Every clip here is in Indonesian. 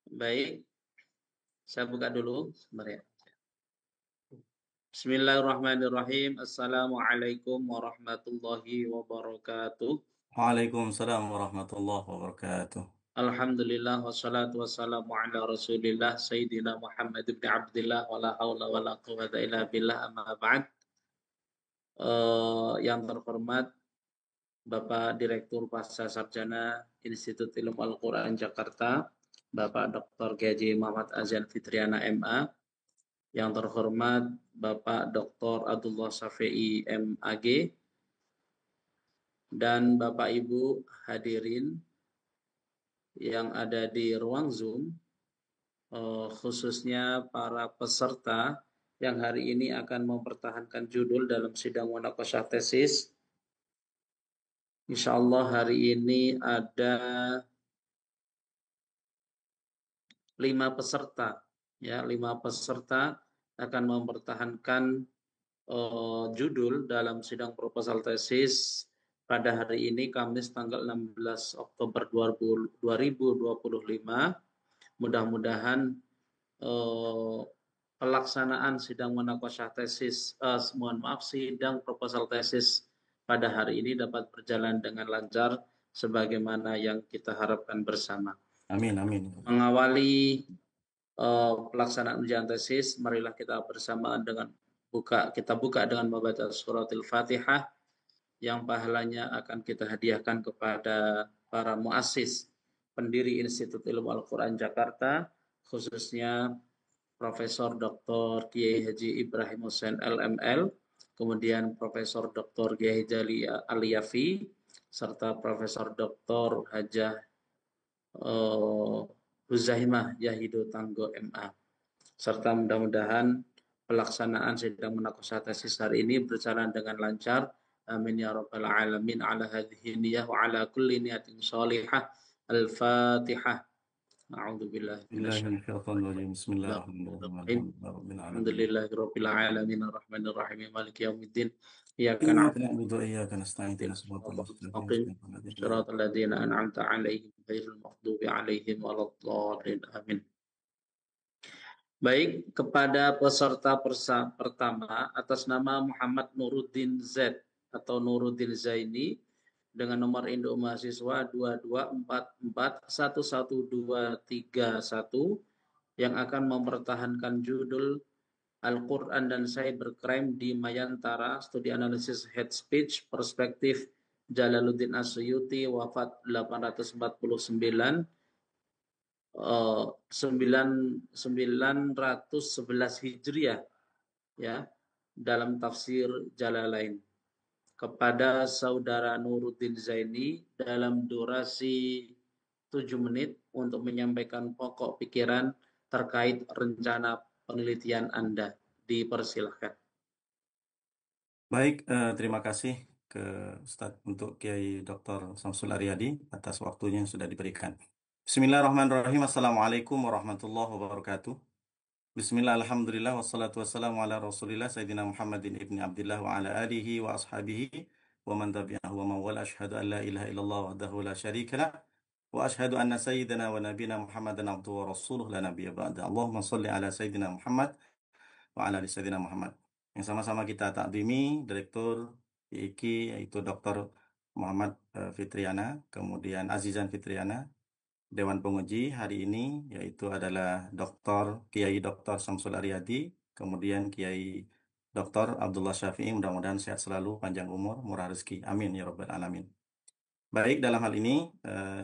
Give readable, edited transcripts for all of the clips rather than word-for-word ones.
Baik, saya buka dulu sebentar ya. Bismillahirrahmanirrahim. Assalamualaikum warahmatullahi wabarakatuh. Waalaikumsalam warahmatullahi wabarakatuh. Alhamdulillah wassalatu wassalamu ala Rasulillah Sayyidina Muhammad ibn Abdullah wala haula wala quwata illa billah amma ba'd. Yang terhormat Bapak Direktur Pasca Sarjana Institut Ilmu Al-Quran Jakarta, Bapak Dr. Gyaji Muhammad Azan Fitriana MA, yang terhormat Bapak Dr. Abdullah Safei MAG, dan Bapak Ibu hadirin yang ada di ruang Zoom, khususnya para peserta yang hari ini akan mempertahankan judul dalam sidang munaqasyah tesis. Insya Allah hari ini ada 5 peserta, ya 5 peserta akan mempertahankan judul dalam sidang proposal tesis pada hari ini Kamis tanggal 16 Oktober 2025. Mudah-mudahan pelaksanaan sidang munaqasyah tesis, sidang proposal tesis pada hari ini dapat berjalan dengan lancar sebagaimana yang kita harapkan bersama. Amin, amin. Mengawali pelaksanaan ujian tesis, marilah kita bersamaan dengan kita buka dengan membaca suratul Fatihah yang pahalanya akan kita hadiahkan kepada para muassis pendiri Institut Ilmu Al-Quran Jakarta, khususnya Profesor Dr. Kiai Haji Ibrahim Hussein LML, kemudian Profesor Dr. Kiai Jali Aliyafi, serta Profesor Dr. Hajah Huzaimah Yahido Tanggo MA. Serta mudah-mudahan pelaksanaan sidang munaqasyah tesis hari ini berjalan dengan lancar. Amin ya rabbal alamin. Ala hadhihi niyah wa ala kulli niyatin shalihah. Al-Fatihah. A'udzu billahi minasyaitonir Bismillahirrahmanirrahim. rajim. Bismillahirrahmanirrahim. Alhamdulillahirabbil alamin arrahmanir rahim maliki yaumiddin. Iyyaka Iyyaka na'budu na'budu wa iyyaka nasta'in. Ihdinas siratal mustaqim. mustaqim. Shiratal ladzina an'amta 'alaihim ghairil maghdubi 'alaihim waladdallin. Amin. Baik, kepada peserta pertama atas nama Muhammad Nuruddin Z atau Nuruddin Zaini dengan nomor induk mahasiswa 2244111231 yang akan mempertahankan judul Al-Quran dan Cybercrime di Mayantara, Studi Analisis Hate Speech, Perspektif Jalaluddin Asyuti, wafat 849, 911 Hijriah, ya, dalam tafsir Jalalain, kepada saudara Nuruddin Zaini dalam durasi 7 menit untuk menyampaikan pokok pikiran terkait rencana penelitian Anda. Dipersilahkan. Baik, terima kasih ke Ustadz untuk Kiai Dr. Samsul Aryadi atas waktunya yang sudah diberikan. Bismillahirrahmanirrahim. Assalamualaikum warahmatullahi wabarakatuh. Bismillah, alhamdulillah, wassalatu wassalamu ala rasulillah, Sayyidina Muhammadin ibni Abdillah wa ala alihi wa ashabihi wa man tabi'ahu wa man wala, ashhadu an la ilaha illallah wahdahu la syarika lah, wa ashhadu anna sayyidina wa nabina Muhammadan abduhu wa rasuluh la nabiyya ba'da. Allahumma salli ala Sayyidina Muhammad wa ala ali Sayyidina Muhammad. Yang sama-sama kita takdimi Direktur IIKI yaitu Dr. Muhammad Fitriana, kemudian Azizan Fitriana, Dewan Penguji hari ini yaitu adalah Dr. Kiai Dr. Samsul Aryadi, kemudian Kiai Dr. Abdullah Syafi'i, mudah-mudahan sehat selalu, panjang umur, murah rezeki. Amin ya rabbal alamin. Baik, dalam hal ini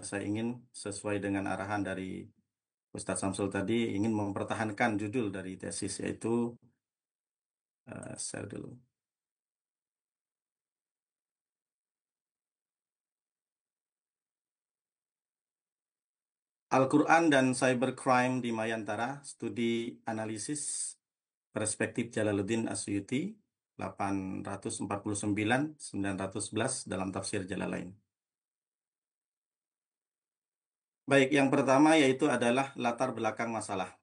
saya ingin sesuai dengan arahan dari Ustadz Samsul tadi ingin mempertahankan judul dari tesis yaitu saya dulu. Al-Quran dan Cybercrime di Mayantara, Studi Analisis Perspektif Jalaluddin Asyuti 849-911 dalam tafsir Jalalain. Baik, yang pertama yaitu adalah latar belakang masalah.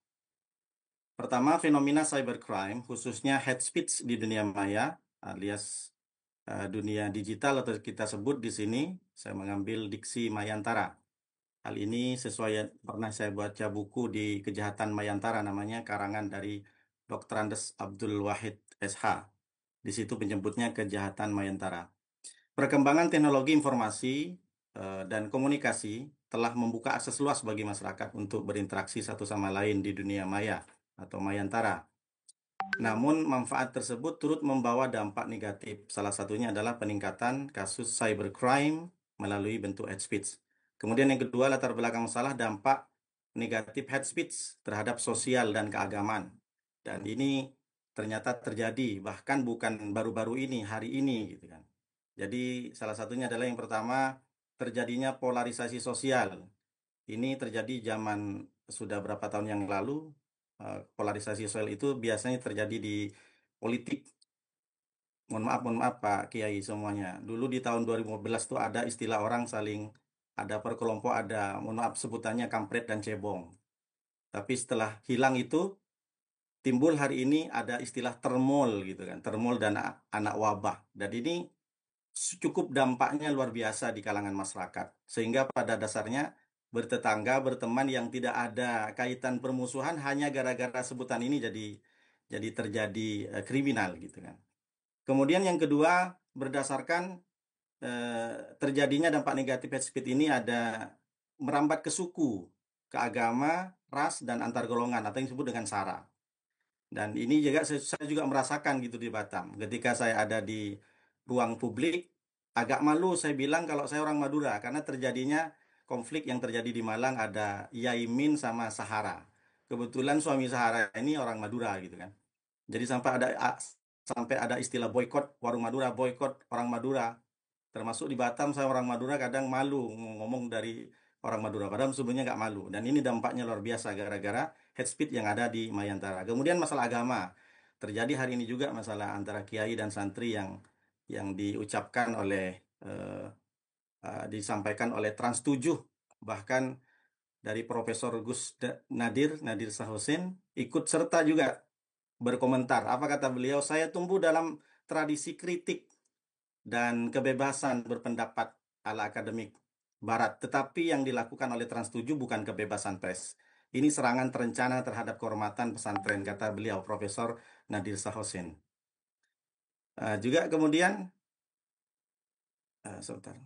Pertama, fenomena cybercrime, khususnya hate speech di dunia maya alias dunia digital atau kita sebut di sini, saya mengambil diksi Mayantara. Hal ini sesuai yang pernah saya baca buku di Kejahatan Mayantara, namanya karangan dari Dr. Andes Abdul Wahid SH. Di situ penyebutnya Kejahatan Mayantara. Perkembangan teknologi informasi dan komunikasi telah membuka akses luas bagi masyarakat untuk berinteraksi satu sama lain di dunia maya atau Mayantara. Namun, manfaat tersebut turut membawa dampak negatif. Salah satunya adalah peningkatan kasus cybercrime melalui bentuk hate speech. Kemudian yang kedua, latar belakang masalah dampak negatif hate speech terhadap sosial dan keagamaan. Dan ini ternyata terjadi, bahkan bukan baru-baru ini, hari ini, gitu kan. Jadi, salah satunya adalah yang pertama, terjadinya polarisasi sosial. Ini terjadi zaman sudah berapa tahun yang lalu. Polarisasi sosial itu biasanya terjadi di politik. Mohon maaf Pak Kiai semuanya. Dulu di tahun 2015 tuh ada istilah orang saling, ada per kelompok, ada, mohon maaf sebutannya kampret dan cebong. Tapi setelah hilang itu, timbul hari ini ada istilah termol gitu kan. Termol dan anak wabah. Dan ini cukup dampaknya luar biasa di kalangan masyarakat. Sehingga pada dasarnya bertetangga, berteman yang tidak ada kaitan permusuhan hanya gara-gara sebutan ini jadi terjadi kriminal gitu kan. Kemudian yang kedua, berdasarkan terjadinya dampak negatif hate speech ini ada merambat ke suku, ke agama, ras, dan antar golongan atau yang disebut dengan SARA. Dan ini juga saya juga merasakan gitu di Batam. Ketika saya ada di ruang publik, agak malu saya bilang kalau saya orang Madura karena terjadinya konflik yang terjadi di Malang, ada Yaimin sama Sahara. Kebetulan suami Sahara ini orang Madura gitu kan. Jadi sampai ada istilah boykot warung Madura, boykot orang Madura. Termasuk di Batam, saya orang Madura kadang malu ngomong dari orang Madura. Padahal sebenarnya nggak malu. Dan ini dampaknya luar biasa gara-gara hate speech yang ada di Mayantara. Kemudian masalah agama. Terjadi hari ini juga masalah antara kiai dan santri yang diucapkan oleh disampaikan oleh Trans 7. Bahkan dari Profesor Nadir Sahusin ikut serta juga berkomentar. Apa kata beliau? Saya tumbuh dalam tradisi kritik dan kebebasan berpendapat ala akademik Barat. Tetapi yang dilakukan oleh Trans 7 bukan kebebasan pers. Ini serangan terencana terhadap kehormatan pesantren, kata beliau, Profesor Nadir Sahosin. Juga kemudian, sebentar.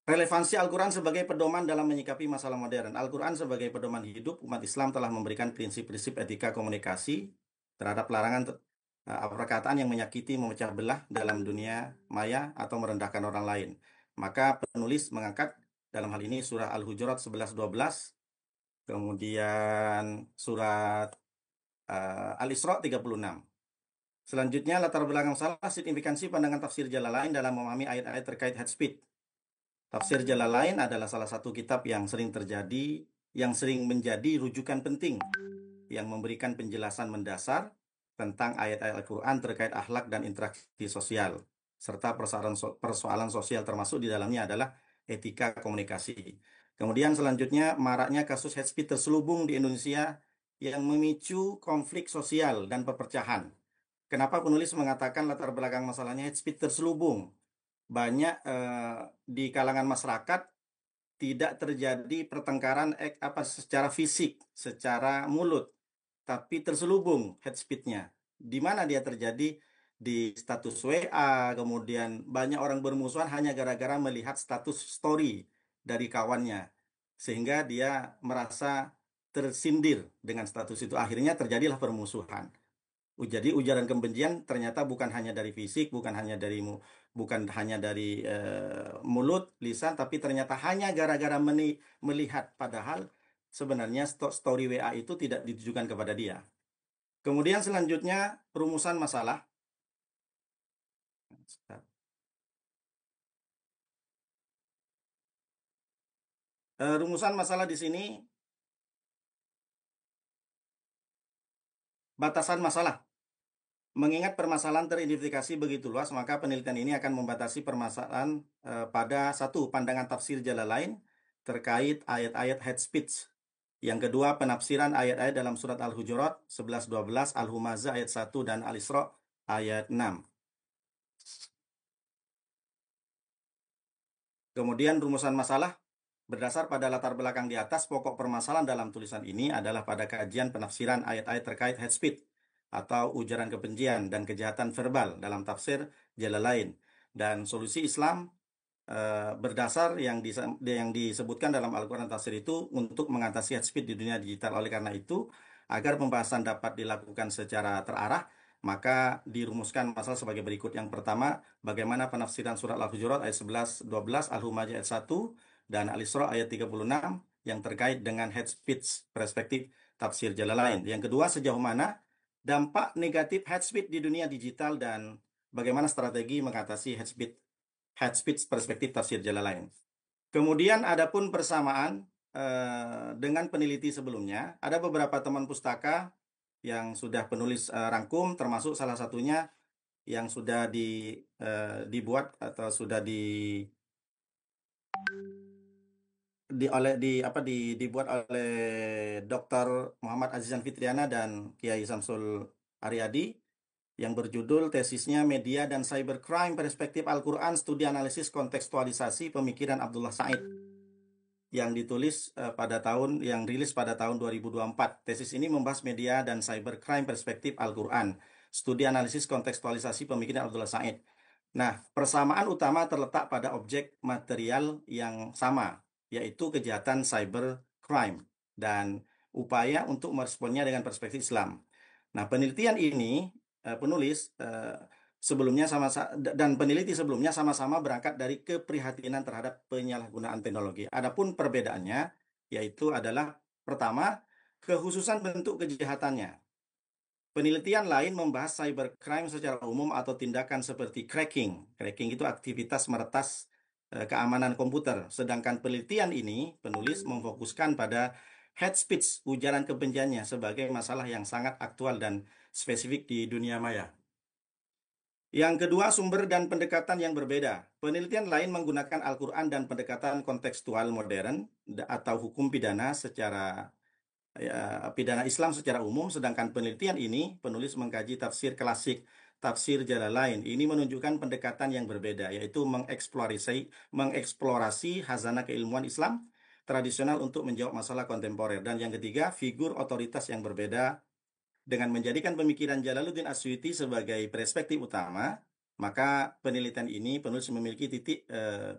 Relevansi Al-Quran sebagai pedoman dalam menyikapi masalah modern. Al-Quran sebagai pedoman hidup, umat Islam telah memberikan prinsip-prinsip etika komunikasi terhadap larangan perkataan yang menyakiti, memecah belah dalam dunia maya atau merendahkan orang lain. Maka penulis mengangkat dalam hal ini surah Al-Hujurat 11-12, kemudian surat Al-Isra 36. Selanjutnya, latar belakang salah signifikansi pandangan tafsir Jalalain dalam memahami ayat-ayat terkait hate speech. Tafsir Jalalain adalah salah satu kitab yang sering menjadi rujukan penting yang memberikan penjelasan mendasar tentang ayat-ayat Al-Quran terkait akhlak dan interaksi sosial, serta persoalan sosial, termasuk di dalamnya adalah etika komunikasi. Kemudian selanjutnya, maraknya kasus hate speech terselubung di Indonesia yang memicu konflik sosial dan perpecahan. Kenapa penulis mengatakan latar belakang masalahnya hate speech terselubung? Banyak di kalangan masyarakat tidak terjadi pertengkaran secara fisik, secara mulut, tapi terselubung hate speech-nya. Di mana dia terjadi? Di status WA, kemudian banyak orang bermusuhan hanya gara-gara melihat status story dari kawannya. Sehingga dia merasa tersindir dengan status itu. Akhirnya terjadilah permusuhan. Jadi ujaran kebencian ternyata bukan hanya dari fisik, bukan hanya dari mulut, lisan, tapi ternyata hanya gara-gara melihat, padahal sebenarnya story WA itu tidak ditujukan kepada dia. Kemudian selanjutnya perumusan masalah. Rumusan masalah di sini, batasan masalah. Mengingat permasalahan teridentifikasi begitu luas, maka penelitian ini akan membatasi permasalahan pada satu, pandangan tafsir Jalalain terkait ayat-ayat hate speech. Yang kedua, penafsiran ayat-ayat dalam surat Al-Hujurat 11-12, Al-Humazah ayat 1, dan Al-Isra ayat 6. Kemudian rumusan masalah berdasar pada latar belakang di atas, pokok permasalahan dalam tulisan ini adalah pada kajian penafsiran ayat-ayat terkait hate speech atau ujaran kebencian dan kejahatan verbal dalam tafsir Jalalain, dan solusi Islam berdasar yang disebutkan dalam Al-Quran dan tafsir itu untuk mengatasi hate speech di dunia digital. Oleh karena itu, agar pembahasan dapat dilakukan secara terarah, maka dirumuskan masalah sebagai berikut. Yang pertama, bagaimana penafsiran surat Al-Hujurat ayat 11, 12, Al-Humajah ayat 1, dan Al-Isra ayat 36 yang terkait dengan hate speech perspektif tafsir Jalalain. Yang kedua, sejauh mana dampak negatif hate speech di dunia digital dan bagaimana strategi mengatasi hate speech perspektif tafsir Jalalain. Kemudian adapun persamaan dengan peneliti sebelumnya, ada beberapa teman pustaka yang sudah penulis rangkum, termasuk salah satunya yang sudah dibuat atau sudah dibuat oleh Dr. Muhammad Azizan Fitriana dan Kiai Samsul Aryadi, yang berjudul tesisnya Media dan Cybercrime Perspektif Al-Quran, Studi Analisis Kontekstualisasi Pemikiran Abdullah Said, yang rilis pada tahun 2024. Tesis ini membahas media dan cybercrime perspektif Al-Quran, studi analisis kontekstualisasi pemikiran Abdullah Said. Nah, persamaan utama terletak pada objek material yang sama, yaitu kejahatan cybercrime dan upaya untuk meresponnya dengan perspektif Islam. Nah, penelitian ini penulis sebelumnya dan peneliti sebelumnya sama-sama berangkat dari keprihatinan terhadap penyalahgunaan teknologi. Adapun perbedaannya yaitu adalah pertama, kekhususan bentuk kejahatannya. Penelitian lain membahas cybercrime secara umum atau tindakan seperti cracking. Cracking itu aktivitas meretas keamanan komputer. Sedangkan penelitian ini penulis memfokuskan pada hate speech, ujaran kebenciannya sebagai masalah yang sangat aktual dan spesifik di dunia maya. Yang kedua, sumber dan pendekatan yang berbeda. Penelitian lain menggunakan Al-Quran dan pendekatan kontekstual modern atau hukum pidana pidana Islam secara umum, sedangkan penelitian ini penulis mengkaji tafsir klasik, tafsir Jalalain. Ini menunjukkan pendekatan yang berbeda, yaitu mengeksplorasi hazanah keilmuan Islam tradisional untuk menjawab masalah kontemporer. Dan yang ketiga, figur otoritas yang berbeda. Dengan menjadikan pemikiran Jalaluddin Asyuti sebagai perspektif utama, maka penelitian ini penulis memiliki titik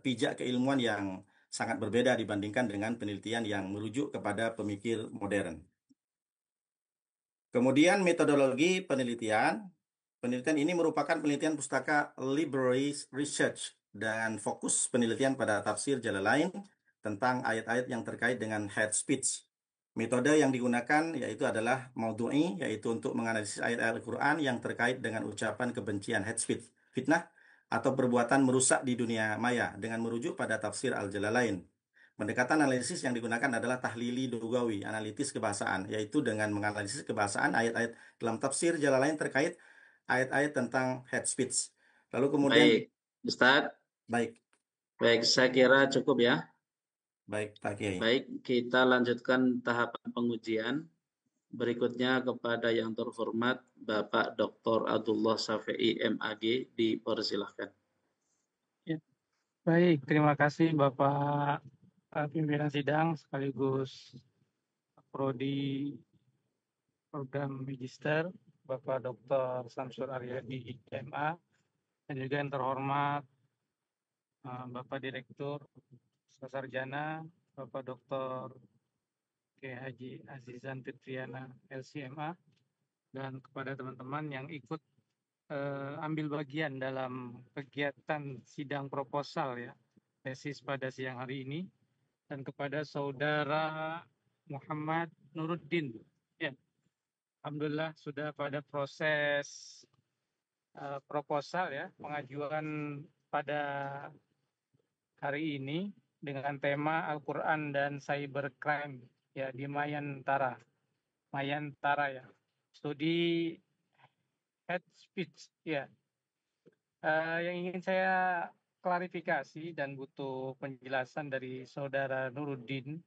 pijak keilmuan yang sangat berbeda dibandingkan dengan penelitian yang merujuk kepada pemikir modern. Kemudian metodologi penelitian. Penelitian ini merupakan penelitian pustaka library research dan fokus penelitian pada tafsir Jalalain tentang ayat-ayat yang terkait dengan hate speech. Metode yang digunakan yaitu adalah maudhu'i, yaitu untuk menganalisis ayat-ayat Al-Quran yang terkait dengan ucapan kebencian, hate speech, fitnah, atau perbuatan merusak di dunia maya dengan merujuk pada tafsir Al-Jalalain. Pendekatan analisis yang digunakan adalah tahlili lugawi, analitis kebahasaan, yaitu dengan menganalisis kebahasaan ayat-ayat dalam tafsir Jalalain terkait ayat-ayat tentang hate speech. Lalu kemudian, Baik, Ustadz. baik, Saya kira cukup ya. baik Pak Kiai. Baik, kita lanjutkan tahapan pengujian. Berikutnya kepada yang terhormat Bapak Dr. Abdullah Syafi'i MAG, dipersilahkan. Ya, baik, terima kasih Bapak pimpinan sidang sekaligus Prodi Program Magister, Bapak Dr. Samsul Aryadi MA, dan juga yang terhormat Bapak Direktur Sarjana, Bapak Dr. K. Haji Azizan Fitriana LCMA, dan kepada teman-teman yang ikut ambil bagian dalam kegiatan sidang proposal ya tesis pada siang hari ini, dan kepada saudara Muhammad Nuruddin ya, alhamdulillah sudah pada proses proposal ya, pengajuan pada hari ini dengan tema Al-Quran dan Cybercrime ya di Mayantara ya, studi hate speech ya. Yang ingin saya klarifikasi dan butuh penjelasan dari saudara Nuruddin,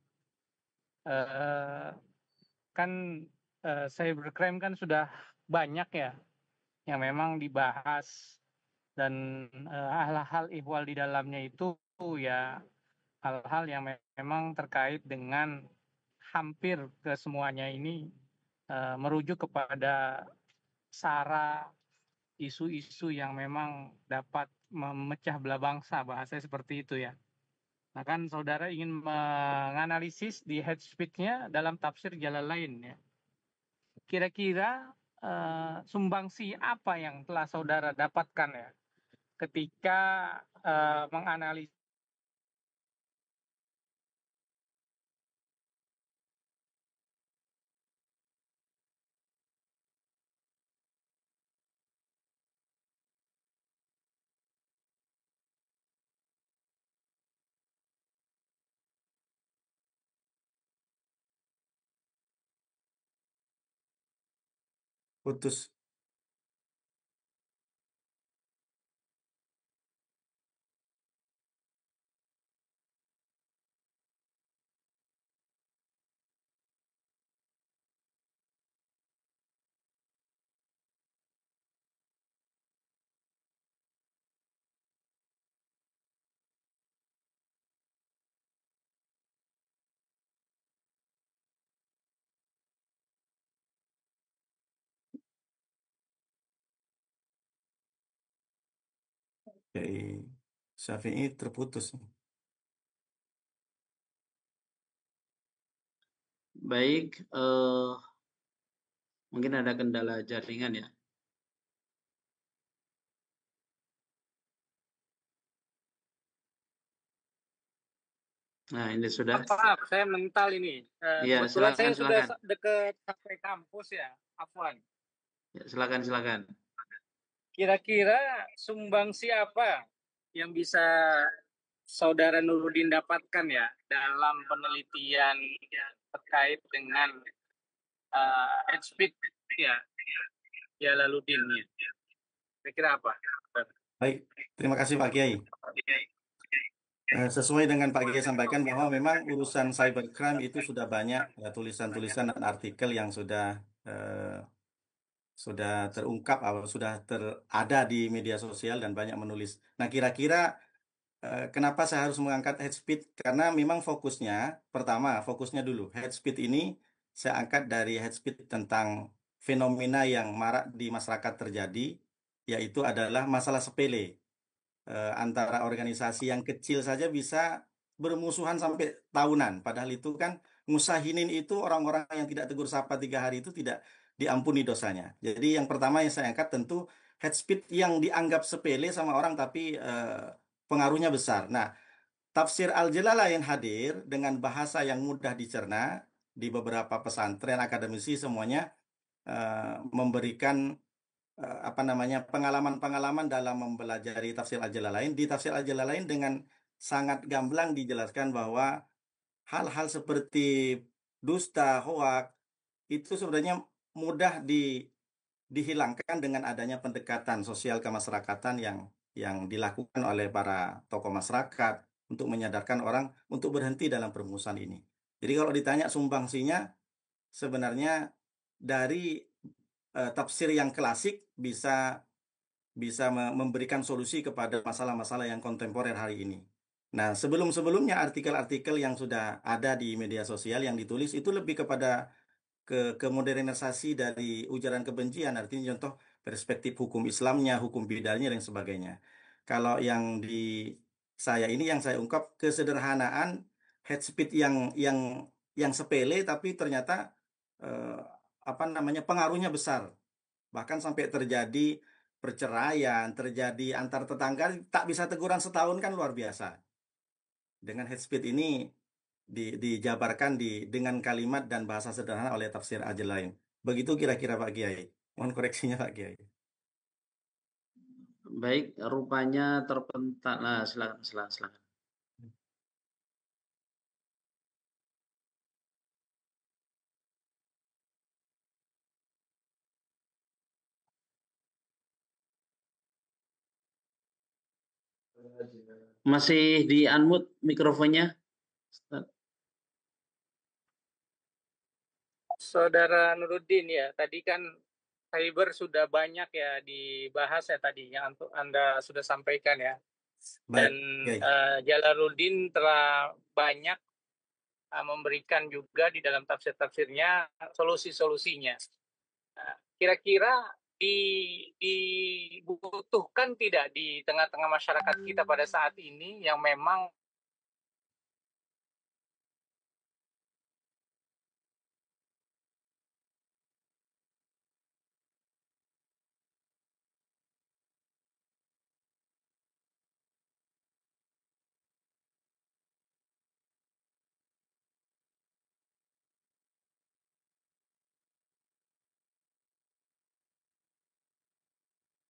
kan cybercrime kan sudah banyak ya yang memang dibahas, dan hal-hal ihwal di dalamnya itu ya hal-hal yang memang terkait dengan hampir ke semuanya ini merujuk kepada sara isu-isu yang memang dapat memecah belah bangsa, bahasanya seperti itu ya. Nah kan saudara ingin menganalisis di head speech-nya dalam tafsir Jalalain ya. Kira-kira sumbangsi apa yang telah saudara dapatkan ya ketika menganalisis Putus. Kiai Syafi'i terputus. Baik, mungkin ada kendala jaringan ya. Nah, ini sudah. Maaf, saya mental ini. Iya, Kebetulan saya sudah silakan. dekat sampai kampus ya, Afwan. Ya, silakan. Kira-kira sumbangsi apa yang bisa saudara Nuruddin dapatkan ya dalam penelitian terkait dengan head speech ya Jalaluddin ya. Kira-kira apa? Baik, terima kasih Pak Kiai. Sesuai dengan Pak Kiai sampaikan bahwa memang urusan cybercrime itu sudah banyak tulisan-tulisan dan artikel yang sudah terungkap atau sudah ada di media sosial dan banyak menulis. Nah, kira-kira kenapa saya harus mengangkat head speed? Karena memang fokusnya dulu. Head speed ini saya angkat dari head speed tentang fenomena yang marak di masyarakat terjadi, yaitu adalah masalah sepele. Antara organisasi yang kecil saja bisa bermusuhan sampai tahunan. Padahal itu kan ngusahinin itu orang-orang yang tidak tegur sapa 3 hari itu tidak diampuni dosanya. Jadi yang pertama yang saya angkat tentu head speed yang dianggap sepele sama orang tapi pengaruhnya besar. Nah, tafsir Al-Jalalain hadir dengan bahasa yang mudah dicerna di beberapa pesantren akademisi semuanya memberikan pengalaman-pengalaman dalam mempelajari tafsir Al-Jalalain. Di tafsir Al-Jalalain dengan sangat gamblang dijelaskan bahwa hal-hal seperti dusta, hoak itu sebenarnya mudah dihilangkan dengan adanya pendekatan sosial kemasyarakatan yang dilakukan oleh para tokoh masyarakat untuk menyadarkan orang untuk berhenti dalam permusuhan ini. Jadi kalau ditanya sumbangsinya, sebenarnya dari tafsir yang klasik bisa memberikan solusi kepada masalah-masalah yang kontemporer hari ini. Nah, sebelum-sebelumnya artikel-artikel yang sudah ada di media sosial yang ditulis itu lebih kepada kemodernisasi dari ujaran kebencian, artinya contoh perspektif hukum Islamnya, hukum bidalnya dan sebagainya. Kalau yang di saya ini yang saya ungkap kesederhanaan head speech yang sepele tapi ternyata eh, pengaruhnya besar. Bahkan sampai terjadi perceraian, terjadi antar tetangga tak bisa teguran setahun kan luar biasa. Dengan head speech ini dijabarkan dengan kalimat dan bahasa sederhana oleh tafsir Al-Jalalain. Begitu kira-kira Pak Kiai. Mohon koreksinya Pak Kiai. Baik, rupanya terpental. Nah, silakan. Masih di unmute mikrofonnya? Saudara Nuruddin ya, tadi kan cyber sudah banyak ya dibahas ya tadi yang Anda sudah sampaikan ya. Dan Baik. Jalaluddin telah banyak memberikan juga di dalam tafsir-tafsirnya solusi-solusinya. Kira-kira dibutuhkan tidak di tengah-tengah masyarakat kita pada saat ini yang memang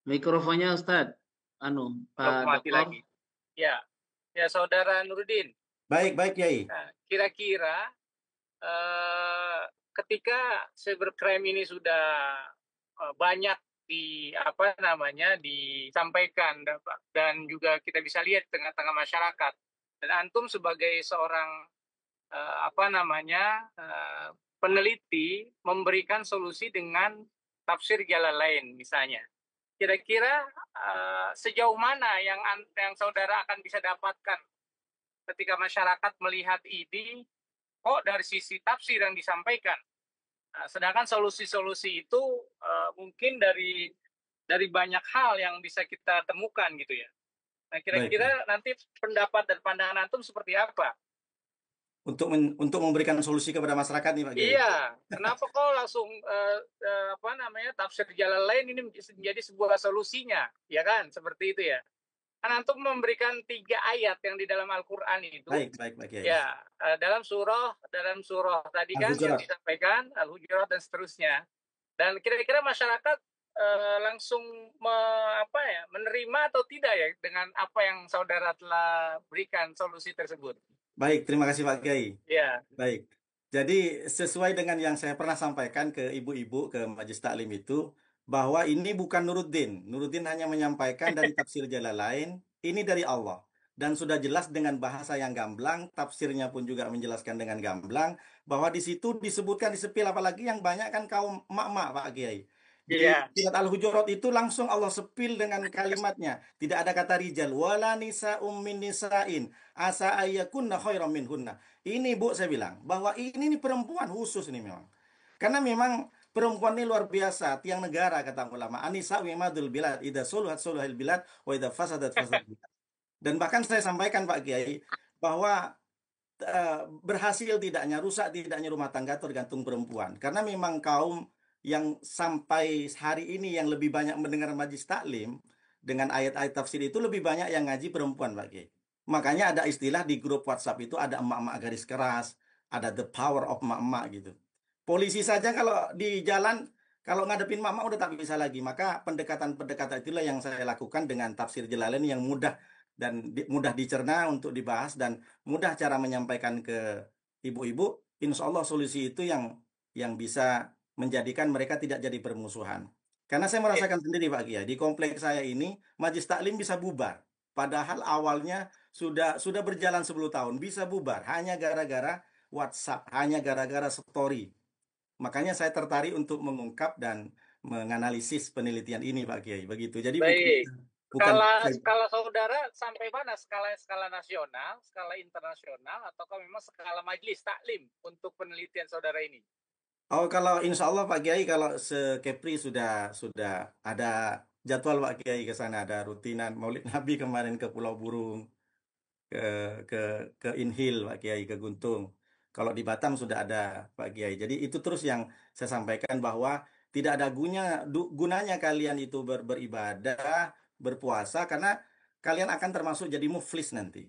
Mikrofonnya Ustadz, Pak mati Dokter. lagi. Ya, Saudara Nurdin. Baik, Kiai. Nah, kira-kira ketika cybercrime ini sudah banyak disampaikan dan juga kita bisa lihat di tengah-tengah masyarakat, dan antum sebagai seorang peneliti memberikan solusi dengan tafsir Jalalain misalnya. Kira-kira sejauh mana yang saudara akan bisa dapatkan ketika masyarakat melihat ini kok dari sisi tafsir yang disampaikan. Sedangkan solusi-solusi itu mungkin dari banyak hal yang bisa kita temukan gitu ya. Nah, kira-kira nanti pendapat dan pandangan antum seperti apa? Untuk memberikan solusi kepada masyarakat nih Pak Kiai. Iya, kenapa kok langsung tafsir Jalalain ini menjadi sebuah solusinya, ya kan? Seperti itu ya. Kan antum memberikan 3 ayat yang di dalam Al-Qur'an itu. Baik, Pak Kiai. Ya, dalam surah tadi kan yang disampaikan Al-Hujurat dan seterusnya. Dan kira-kira masyarakat langsung menerima atau tidak ya dengan apa yang saudara telah berikan solusi tersebut? Baik, terima kasih Pak Kiai. Ya. Baik. Jadi sesuai dengan yang saya pernah sampaikan ke ibu-ibu ke Majelis Taklim itu, bahwa ini bukan Nuruddin. Nuruddin hanya menyampaikan dari tafsir Jalalain, ini dari Allah. Dan sudah jelas dengan bahasa yang gamblang, tafsirnya pun juga menjelaskan dengan gamblang, bahwa di situ disebutkan di sepil, apalagi yang banyak kan kaum emak-emak Pak Kiai. Di surat Al-Hujurat itu langsung Allah sepil dengan kalimatnya. Tidak ada kata rijal. Wala nisa'um min nisa'in. Asa ayyakunna khairam minhunna. Ini Bu saya bilang. Bahwa ini perempuan khusus ini memang. Karena memang perempuan ini luar biasa. Tiang negara kata ulama. Anisa wimadul bilad. Ida suluhat suluhil bilad. Wa ida fasadat fasadat bilad. Dan bahkan saya sampaikan Pak Kiai. Bahwa berhasil tidaknya, rusak tidaknya rumah tangga tergantung perempuan. Karena memang kaum yang sampai hari ini yang lebih banyak mendengar majlis taklim dengan ayat-ayat tafsir itu lebih banyak yang ngaji perempuan Pak Kiai. Makanya ada istilah di grup WhatsApp itu ada emak-emak garis keras, ada the power of emak-emak gitu. Polisi saja kalau di jalan kalau ngadepin emak-emak udah tak bisa lagi. Maka pendekatan-pendekatan itulah yang saya lakukan dengan tafsir Jalalain yang mudah dan mudah dicerna untuk dibahas dan mudah cara menyampaikan ke ibu-ibu. Insya Allah solusi itu yang bisa menjadikan mereka tidak jadi permusuhan. Karena saya merasakan sendiri Pak Kia, di kompleks saya ini Majelis Taklim bisa bubar. Padahal awalnya sudah berjalan 10 tahun, bisa bubar hanya gara-gara WhatsApp, hanya gara-gara story. Makanya saya tertarik untuk mengungkap dan menganalisis penelitian ini Pak Kiai, begitu. Jadi bukan skala saudara sampai mana? Skala nasional, skala internasional, ataukah memang skala majelis taklim untuk penelitian saudara ini? Oh, kalau insya Allah Pak Kiai, kalau se-Kepri sudah ada jadwal Pak Kiai ke sana, ada rutinan Maulid Nabi kemarin ke Pulau Burung, ke Inhil Pak Kiai, ke Guntung. Kalau di Batam sudah ada Pak Kiai. Jadi itu terus yang saya sampaikan bahwa tidak ada gunanya kalian itu beribadah, berpuasa karena kalian akan termasuk jadi muflis nanti.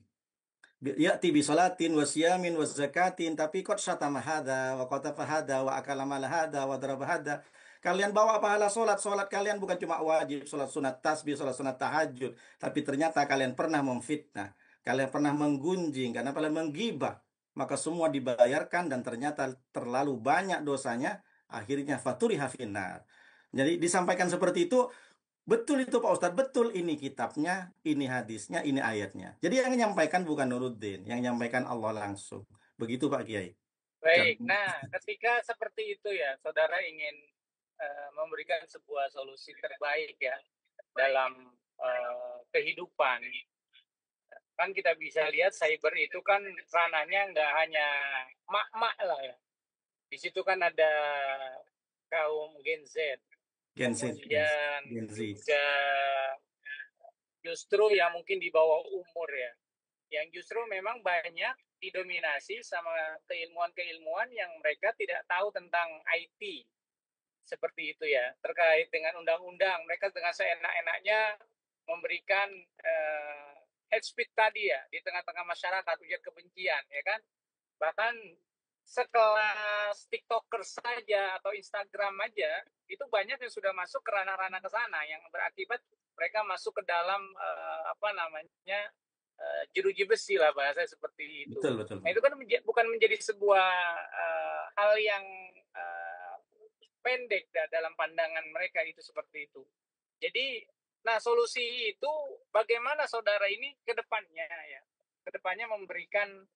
Ya'ti bi salatin wa siyamin wa zakatin tapi qad syatama hadza wa qatafa hadza wa akala mal hadza wa daraba hadza. Kalian bawa pahala salat kalian bukan cuma wajib salat sunat tasbih, salat sunat tahajud, tapi ternyata kalian pernah memfitnah, kalian pernah menggunjing, karena kalian menggibah, maka semua dibayarkan dan ternyata terlalu banyak dosanya, akhirnya faturiha finnar. Jadi disampaikan seperti itu. Betul itu Pak Ustadz, betul ini kitabnya, ini hadisnya, ini ayatnya. Jadi yang menyampaikan bukan Nuruddin, yang menyampaikan Allah langsung. Begitu Pak Kiai. Baik, nah ketika seperti itu ya, saudara ingin memberikan sebuah solusi terbaik ya dalam kehidupan. Kan kita bisa lihat cyber itu kan ranahnya nggak hanya mak-mak lah ya. Di situ kan ada kaum Gen Z, Gen Z, kemudian Gen Z. juga justru yang mungkin di bawah umur ya, yang justru memang banyak didominasi sama keilmuan-keilmuan yang mereka tidak tahu tentang IT, seperti itu ya, terkait dengan undang-undang. Mereka dengan seenak-enaknya memberikan hate speech tadi ya di tengah-tengah masyarakat, ujar kebencian ya kan. Bahkan sekelas TikToker saja atau Instagram aja itu banyak yang sudah masuk ke ranah-ranah ke sana yang berakibat mereka masuk ke dalam apa namanya jeruji besi lah bahasa seperti itu. Betul, betul. Nah itu kan bukan menjadi sebuah hal yang pendek dalam pandangan mereka itu seperti itu. Jadi, nah solusi itu bagaimana saudara ini ke depannya ya, ke depannya memberikan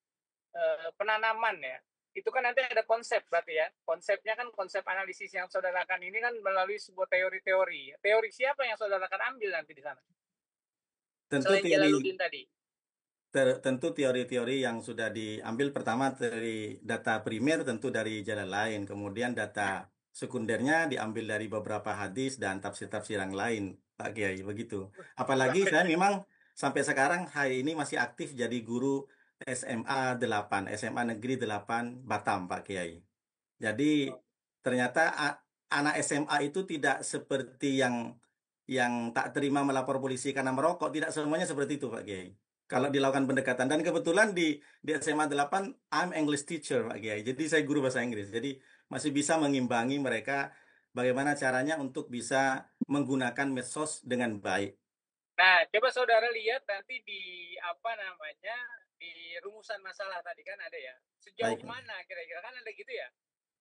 penanaman ya. Itu kan nanti ada konsep berarti ya. Konsepnya kan konsep analisis yang saudara akan ini kan melalui sebuah teori-teori. Teori siapa yang saudara akan ambil nanti di sana? Tentu Selain teori Jalaluddin tadi. tentu teori-teori yang sudah diambil pertama dari data primer tentu dari jalan lain, kemudian data sekundernya diambil dari beberapa hadis dan tafsir-tafsir yang lain, Pak Kiai, begitu. Apalagi saya memang sampai sekarang hari ini masih aktif jadi guru SMA 8, SMA Negeri 8 Batam, Pak Kiai. Jadi ternyata anak SMA itu tidak seperti yang tak terima melapor polisi karena merokok, tidak semuanya seperti itu, Pak Kiai. Kalau dilakukan pendekatan, dan kebetulan di SMA 8 I'm English teacher, Pak Kiai. Jadi saya guru bahasa Inggris. Jadi masih bisa mengimbangi mereka bagaimana caranya untuk bisa menggunakan medsos dengan baik. Nah, coba saudara lihat nanti di apa namanya di rumusan masalah tadi kan ada ya. Sejauh Baik. mana kira-kira kan ada gitu ya.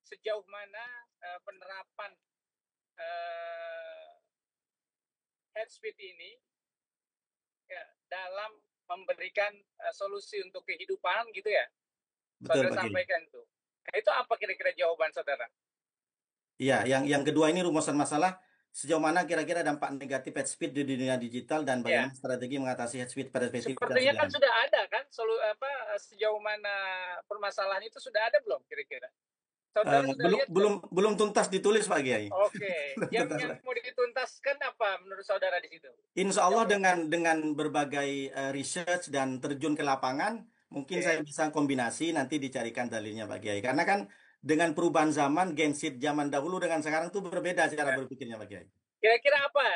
Sejauh mana penerapan head speed ini ya, dalam memberikan solusi untuk kehidupan gitu ya. Betul, Saudara Pak Kiai. sampaikan itu. Nah, itu apa kira-kira jawaban saudara? Iya, yang kedua ini rumusan masalah sejauh mana kira-kira dampak negatif head speed di dunia digital dan bagaimana strategi mengatasi head speed pada spesifik dan Sepertinya kan sederhana. sudah ada kan sejauh mana permasalahan itu sudah ada belum kira-kira? Saudara sudah belum lihat belum belum tuntas ditulis, Pak Kiai. Oke. Belum Yang tuntas, Pak. mau dituntaskan apa menurut saudara di situ? Insya Allah dengan berbagai research dan terjun ke lapangan, mungkin saya bisa kombinasi nanti dicarikan dalilnya, Pak Kiai. Karena kan dengan perubahan zaman, Gen Z zaman dahulu dengan sekarang tuh berbeda cara berpikirnya, Pak Kiai. Kira-kira apa?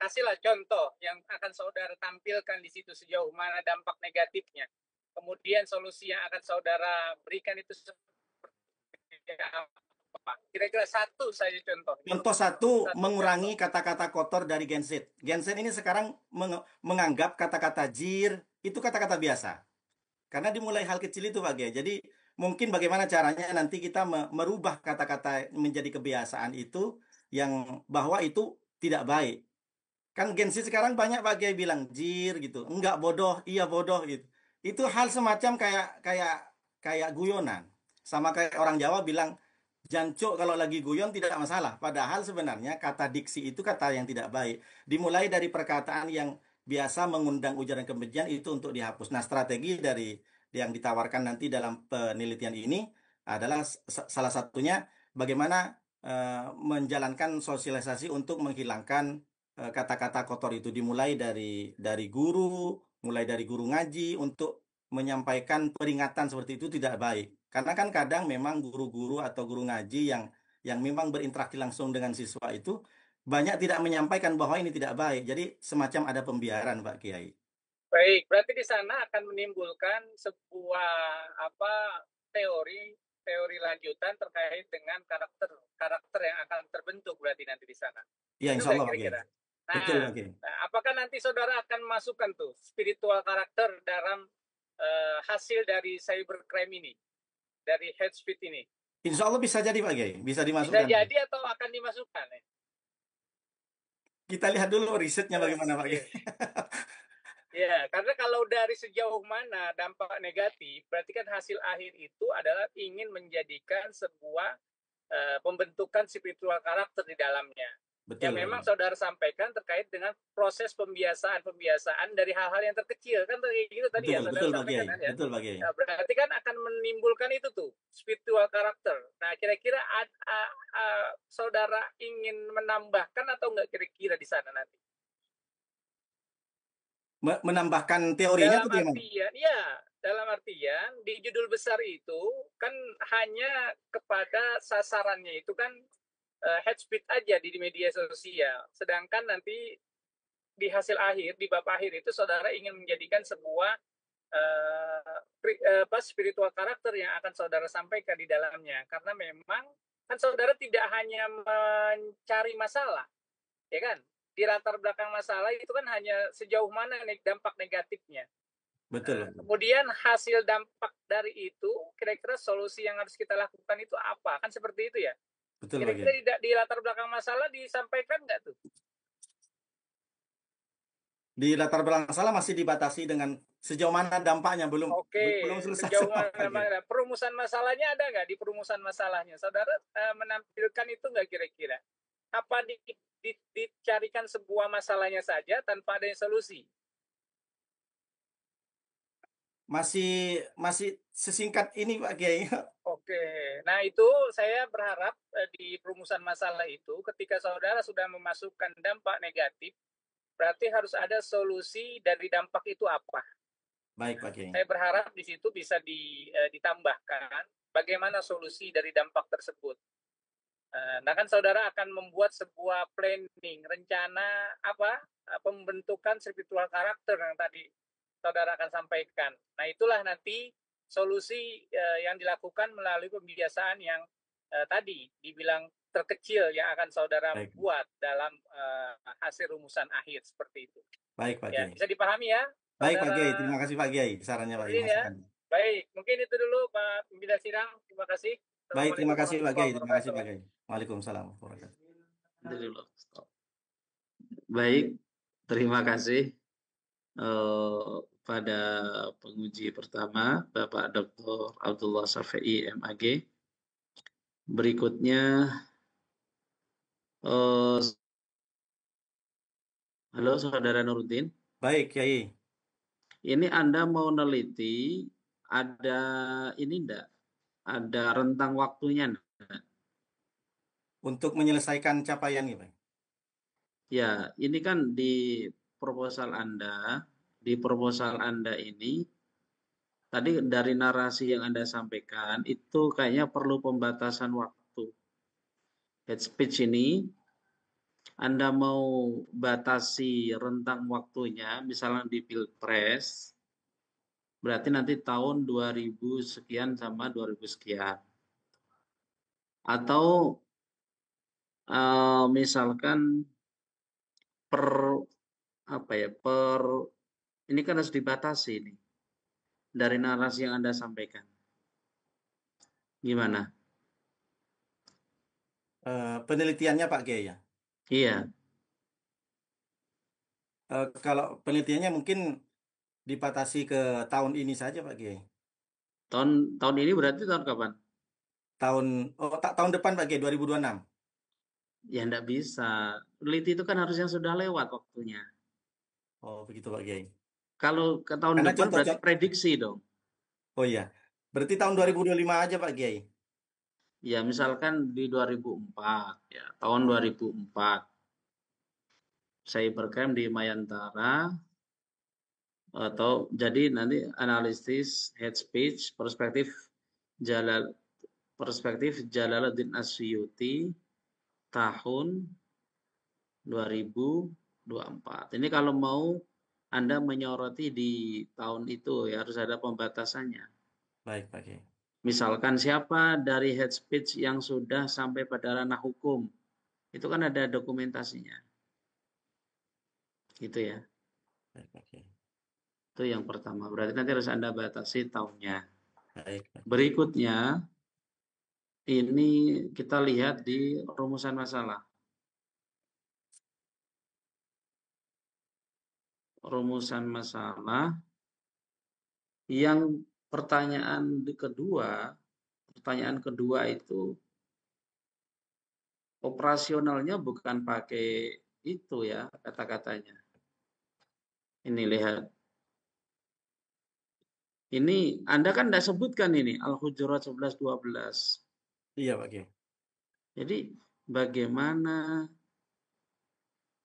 Kasihlah contoh yang akan saudara tampilkan di situ sejauh mana dampak negatifnya. Kemudian solusi yang akan saudara berikan itu seperti apa? Kira-kira satu saja contoh. Contoh satu, mengurangi kata-kata kotor dari Gen Z. Gen Z ini sekarang menganggap kata-kata jir itu kata-kata biasa. Karena dimulai hal kecil itu, Pak Kiai. Jadi mungkin bagaimana caranya nanti kita merubah kata-kata menjadi kebiasaan itu yang bahwa itu tidak baik. Kan Gen Z sekarang banyak Pak Kiai bilang jir gitu. Enggak bodoh, iya bodoh gitu. Itu hal semacam kayak guyonan. Sama kayak orang Jawa bilang jancuk kalau lagi guyon tidak masalah. Padahal sebenarnya kata diksi itu kata yang tidak baik. Dimulai dari perkataan yang biasa mengundang ujaran kebencian itu untuk dihapus. Nah, strategi dari yang ditawarkan nanti dalam penelitian ini adalah salah satunya bagaimana menjalankan sosialisasi untuk menghilangkan kata-kata kotor itu, dimulai dari guru, mulai dari guru ngaji untuk menyampaikan peringatan seperti itu tidak baik. Karena kan kadang memang guru-guru atau guru ngaji yang memang berinteraksi langsung dengan siswa itu banyak tidak menyampaikan bahwa ini tidak baik. Jadi semacam ada pembiaran, Pak Kiai. Baik, berarti di sana akan menimbulkan sebuah teori lanjutan terkait dengan karakter yang akan terbentuk berarti nanti di sana. Ya, insya Allah, kira-kira. Pak Kiai. Betul, Pak Kiai. Nah, apakah nanti saudara akan masukkan tuh spiritual karakter dalam hasil dari cybercrime ini, dari hate speech ini? Insya Allah bisa jadi, Pak Kiai. Bisa dimasukkan. Bisa jadi atau akan dimasukkan? Kita lihat dulu risetnya bagaimana, Pak Kiai. Ya, karena kalau dari sejauh mana dampak negatif, berarti kan hasil akhir itu adalah ingin menjadikan sebuah pembentukan spiritual karakter di dalamnya. Betul, yang memang Pak Kiai. saudara sampaikan terkait dengan proses pembiasaan dari hal-hal yang terkecil kan kayak gitu tadi ya Betul, saudara betul Pak sampaikan Kiai. kan ya. Betul Pak Kiai. Nah, berarti kan akan menimbulkan itu tuh spiritual karakter. Nah kira-kira saudara ingin menambahkan atau enggak kira-kira di sana nanti? Menambahkan teorinya Dalam atau gimana? artian, ya, dalam artian di judul besar itu kan hanya kepada sasarannya itu kan head speed aja di media sosial. Sedangkan nanti di hasil akhir, di bab akhir itu saudara ingin menjadikan sebuah spiritual karakter yang akan saudara sampaikan di dalamnya. Karena memang kan saudara tidak hanya mencari masalah, ya kan? Di latar belakang masalah itu kan hanya sejauh mana dampak negatifnya. Betul. Kemudian hasil dampak dari itu, kira-kira solusi yang harus kita lakukan itu apa? Kan seperti itu ya. Betul, Kira-kira Pak. di latar belakang masalah disampaikan nggak tuh? Di latar belakang masalah masih dibatasi dengan sejauh mana dampaknya belum selesai Sejauh semua, Pak Kiai. mana perumusan masalahnya ada nggak di perumusan masalahnya? Saudara menampilkan itu nggak kira-kira? Apa dicarikan sebuah masalahnya saja tanpa ada solusi? Masih sesingkat ini Pak Kiai. Oke, nah itu saya berharap di perumusan masalah itu ketika saudara sudah memasukkan dampak negatif, berarti harus ada solusi dari dampak itu apa. Baik Pak Kiai. Saya berharap di situ bisa ditambahkan bagaimana solusi dari dampak tersebut. Nah kan saudara akan membuat sebuah planning, rencana pembentukan spiritual karakter yang tadi saudara akan sampaikan. Nah itulah nanti solusi yang dilakukan melalui pembiasaan yang tadi dibilang terkecil yang akan saudara buat dalam hasil rumusan akhir seperti itu. Baik Pak Kiai. Bisa dipahami ya? Baik Pak Kiai, terima kasih Pak Kiai sarannya Pak Kiai. Ya. Baik, mungkin itu dulu Pak Pimpinan Sidang. Terima kasih. Baik, terima kasih Pak Kiai. Terima kasih Pak Kiai. Waalaikumsalam. Baik, terima kasih pada penguji pertama Bapak Dr. Abdullah Syafi'i MAG. Berikutnya halo Saudara Nuruddin. Baik Kiai. Ini Anda mau neliti ada ini enggak? Ada rentang waktunya enggak? Untuk menyelesaikan capaian ini Pak. Ya, ini kan di proposal Anda ini tadi dari narasi yang Anda sampaikan itu kayaknya perlu pembatasan waktu. Head speech ini Anda mau batasi rentang waktunya, misalnya di Pilpres, berarti nanti tahun 2000 sekian sama 2000 sekian. Atau misalkan ini kan harus dibatasi nih dari narasi yang Anda sampaikan. Gimana? Penelitiannya Pak Kiai ya? Iya. Kalau penelitiannya mungkin dibatasi ke tahun ini saja Pak Kiai. Tahun ini berarti tahun kapan? Tahun depan Pak Kiai, 2026. Ya enggak bisa. Peneliti itu kan harusnya sudah lewat waktunya. Oh, begitu Pak Kiai. Kalau ke tahun depan berarti prediksi dong. Oh iya. Berarti tahun 2025 aja Pak Kiai. Ya, misalkan di 2004 ya, tahun 2004. Cybercrime di Mayantara atau jadi nanti analisis head speech perspektif Jalaluddin Asyuti tahun 2024. Ini kalau mau Anda menyoroti di tahun itu ya harus ada pembatasannya. Baik, Pak Kiai. Misalkan siapa dari head speech yang sudah sampai pada ranah hukum. Itu kan ada dokumentasinya. Gitu ya. Baik, Pak Kiai. Itu yang pertama. Berarti nanti harus Anda batasi tahunnya. Baik. Berikutnya ini kita lihat di rumusan masalah. Rumusan masalah yang pertanyaan kedua itu operasionalnya bukan pakai itu ya kata-katanya. Ini lihat. Ini Anda kan tidak sebutkan ini Al-Hujurat 11-12. Iya, Pak Kiai. Jadi bagaimana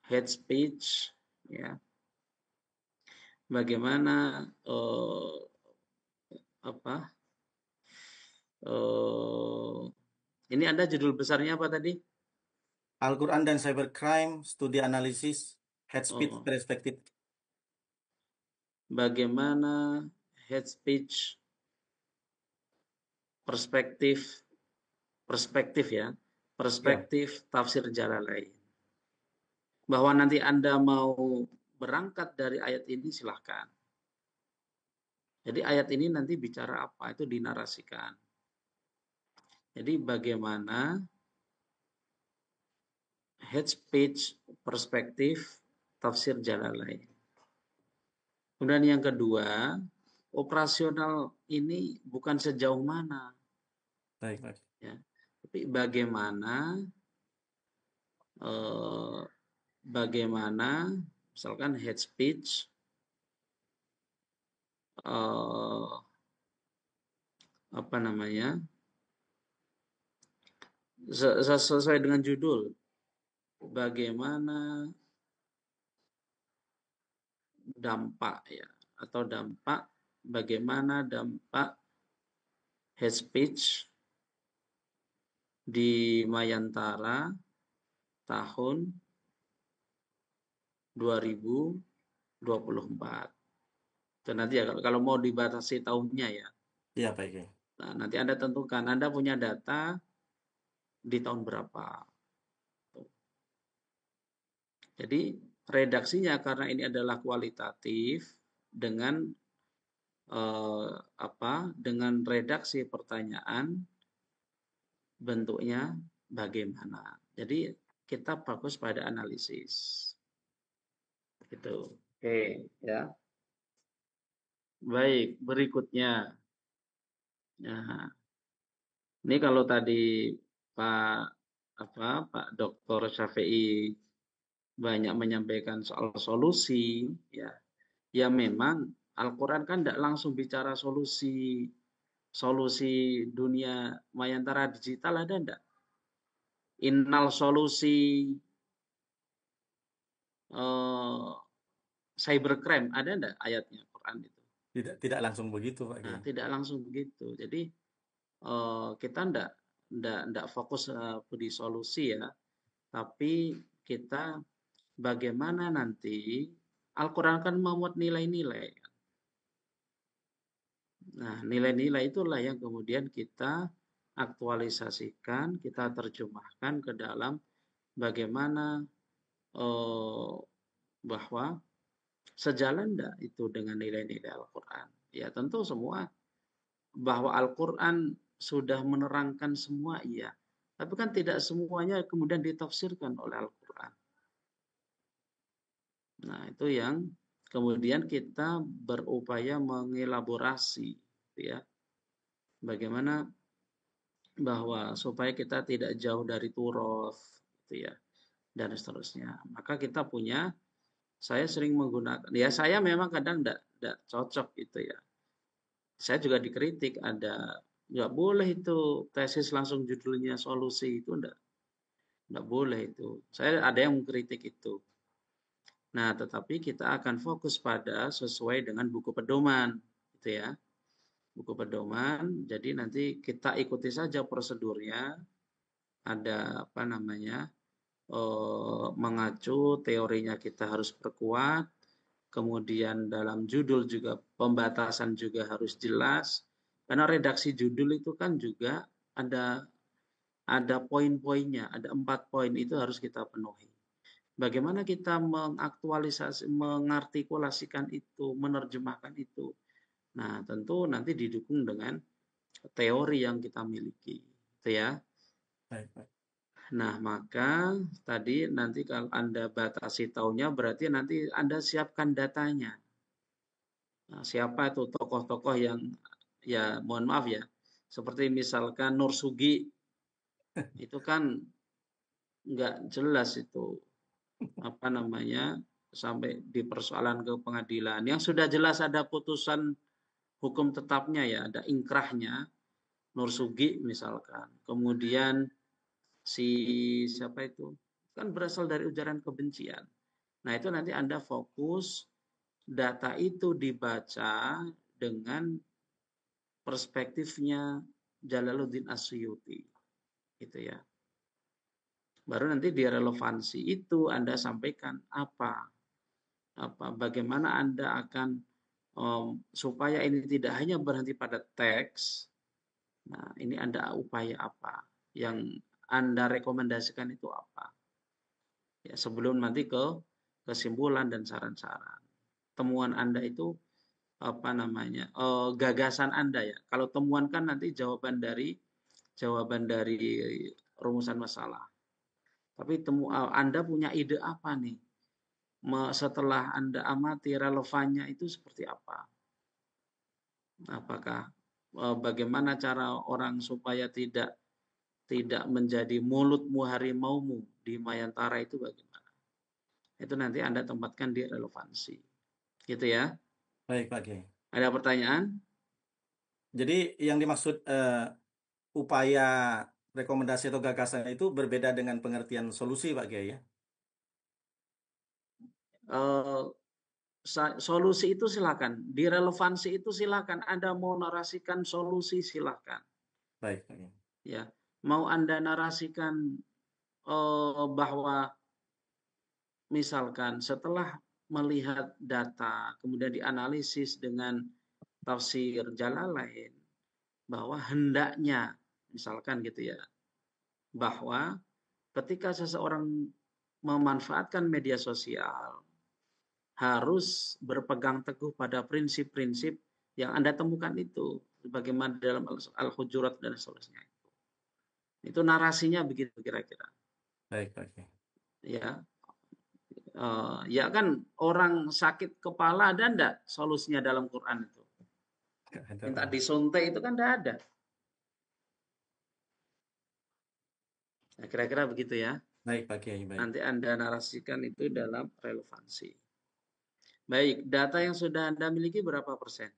hate speech, ya, bagaimana apa? Ini Anda judul besarnya apa tadi? Al-Quran dan Cybercrime, Studi Analisis, Hate Speech Oh, Perspektif. bagaimana hate speech perspektif ya, Ya, perspektif tafsir Jalalain. Bahwa nanti Anda mau berangkat dari ayat ini silahkan. Jadi ayat ini nanti bicara apa itu dinarasikan. Jadi bagaimana hate speech perspektif tafsir Jalalain. Kemudian yang kedua, operasional ini bukan sejauh mana, baik, Pak. ya, tapi bagaimana bagaimana misalkan hate speech apa namanya sesuai dengan judul, bagaimana dampak ya atau dampak bagaimana dampak hate speech di Mayantara tahun 2024. Itu nanti ya kalau mau dibatasi tahunnya ya. Iya, Pak Kiai. Nah, nanti Anda tentukan Anda punya data di tahun berapa. Jadi redaksinya karena ini adalah kualitatif dengan dengan redaksi pertanyaan bentuknya bagaimana. Jadi kita fokus pada analisis. Gitu. Oke, ya. Baik, berikutnya. Nah, ini kalau tadi Pak Dr. Syafi'i banyak menyampaikan soal solusi, ya. Ya memang Al-Qur'an kan tidak langsung bicara solusi dunia Mayantara digital ada enggak? Innal solusi cybercrime ada enggak ayatnya Quran itu? Tidak langsung begitu, Pak Nah, Kiai. tidak langsung begitu. Jadi kita enggak fokus di solusi ya, tapi kita bagaimana nanti Al-Quran kan memuat nilai-nilai. Nah, nilai-nilai itulah yang kemudian kita aktualisasikan, kita terjemahkan ke dalam bagaimana bahwa sejalan enggak itu dengan nilai-nilai Al-Quran. Ya tentu semua bahwa Al-Quran sudah menerangkan semua, iya. Tapi kan tidak semuanya kemudian ditafsirkan oleh Al-Quran. Nah, itu yang kemudian kita berupaya mengelaborasi, ya. Bagaimana bahwa supaya kita tidak jauh dari turoth, gitu ya, dan seterusnya. Maka kita punya, saya sering menggunakan, ya saya memang kadang tidak cocok itu ya. Saya juga dikritik ada nggak boleh itu tesis langsung judulnya solusi itu nggak boleh itu. Saya ada yang mengkritik itu. Nah, tetapi kita akan fokus pada sesuai dengan buku pedoman, gitu ya. Buku pedoman, jadi nanti kita ikuti saja prosedurnya. Ada apa namanya? Mengacu teorinya kita harus perkuat. Kemudian dalam judul juga pembatasan juga harus jelas. Karena redaksi judul itu kan juga ada poin-poinnya, ada 4 poin itu harus kita penuhi. Bagaimana kita mengaktualisasi, mengartikulasikan itu, menerjemahkan itu. Nah, tentu nanti didukung dengan teori yang kita miliki, gitu ya. Baik, Pak. Nah, maka tadi nanti kalau Anda batasi tahunnya berarti nanti Anda siapkan datanya. Nah, siapa itu tokoh-tokoh yang ya mohon maaf ya, seperti misalkan Nur Sugi itu kan nggak jelas itu apa namanya sampai di persoalan ke pengadilan. Yang sudah jelas ada putusan hukum tetapnya ya, ada ingkrahnya Nur Sugi misalkan. Kemudian si siapa itu kan berasal dari ujaran kebencian. Nah itu nanti Anda fokus data itu dibaca dengan perspektifnya Jalaluddin Asyuti, gitu ya. Baru nanti di relevansi itu Anda sampaikan apa bagaimana Anda akan supaya ini tidak hanya berhenti pada teks. Nah, ini Anda upaya apa yang Anda rekomendasikan itu apa? Ya, sebelum nanti ke kesimpulan dan saran-saran. Temuan Anda itu apa namanya? Gagasan Anda ya. Kalau temuan kan nanti jawaban dari rumusan masalah. Tapi Anda punya ide apa nih? Setelah Anda amati relevannya itu seperti apa? Apakah bagaimana cara orang supaya tidak menjadi mulutmu harimaumu di Mayantara itu bagaimana? Itu nanti Anda tempatkan di relevansi. Gitu ya. Baik, Pak Kiai. Ada pertanyaan? Jadi yang dimaksud upaya rekomendasi atau gagasan itu berbeda dengan pengertian solusi, Pak Kiai ya? Solusi itu silakan, di relevansi itu silakan. Anda mau narasikan solusi silakan. Baik, Pak Kiai. Ya, mau Anda narasikan bahwa misalkan setelah melihat data kemudian dianalisis dengan tafsir Jalalain bahwa hendaknya misalkan gitu ya, bahwa ketika seseorang memanfaatkan media sosial harus berpegang teguh pada prinsip-prinsip yang Anda temukan itu sebagaimana dalam Al-Hujurat dan seterusnya. Itu narasinya begitu kira-kira. Baik, Pak Kiai. Ya. Ya kan orang sakit kepala ada enggak solusinya dalam Quran itu? Minta disuntik itu kan enggak ada. Nah, kira-kira begitu ya. Baik, Pak Kiai. Baik. Nanti Anda narasikan itu dalam relevansi. Baik, data yang sudah Anda miliki berapa persen?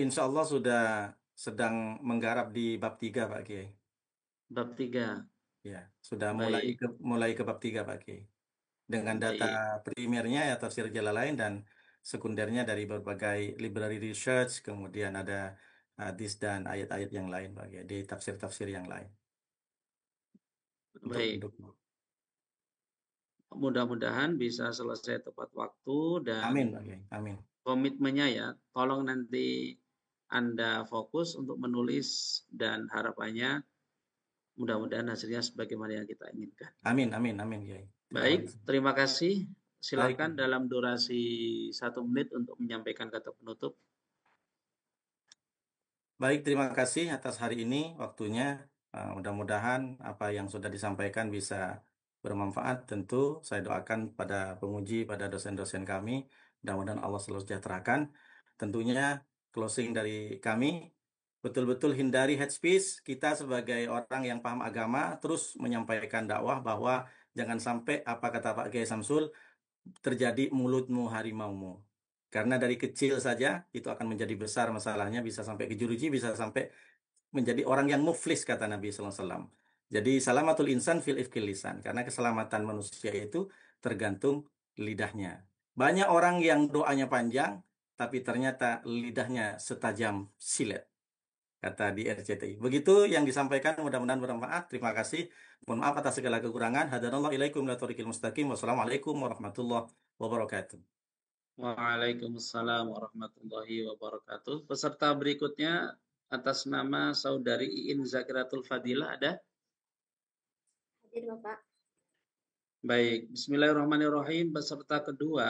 Insya Allah sudah sedang menggarap di bab 3, Pak Kiai. Bab 3. Ya, sudah Baik. mulai ke bab 3, Pak Kiai. Dengan data primernya ya tafsir Jalalain dan sekundernya dari berbagai library research, kemudian ada hadis dan ayat-ayat yang lain, Pak Kiai, di tafsir-tafsir yang lain. Baik. Mudah-mudahan bisa selesai tepat waktu dan amin, Pak Kiai. Amin. Komitmennya ya, tolong nanti Anda fokus untuk menulis dan harapannya mudah-mudahan hasilnya sebagaimana yang kita inginkan. Amin, amin, amin, Kiai. Baik, terima kasih. Silakan Baik. dalam durasi 1 menit untuk menyampaikan kata penutup. Baik, terima kasih atas hari ini waktunya. Mudah-mudahan apa yang sudah disampaikan bisa bermanfaat. Tentu saya doakan pada penguji, pada dosen-dosen kami. Mudah-mudahan Allah selalu sejahterakan. Tentunya closing dari kami, betul-betul hindari hate speech. Kita sebagai orang yang paham agama terus menyampaikan dakwah bahwa jangan sampai apa kata Pak Kiai Samsul, terjadi mulutmu harimaumu. Karena dari kecil saja itu akan menjadi besar masalahnya, bisa sampai ke jeruji, bisa sampai menjadi orang yang muflis kata Nabi sallallahu alaihi wasallam. Jadi salamatul insan fil ifkil lisan, karena keselamatan manusia itu tergantung lidahnya. Banyak orang yang doanya panjang tapi ternyata lidahnya setajam silet, kata di RCTI. Begitu yang disampaikan, mudah-mudahan bermanfaat. Terima kasih. Mohon maaf atas segala kekurangan. Hadanallahu ilaikum la tariqil mustaqim. Wassalamualaikum warahmatullahi wabarakatuh. Waalaikumsalam warahmatullahi wabarakatuh. Peserta berikutnya atas nama Saudari Iin Zakiratul Fadilah ada? Hadir, Bapak. Baik, bismillahirrahmanirrahim. Peserta kedua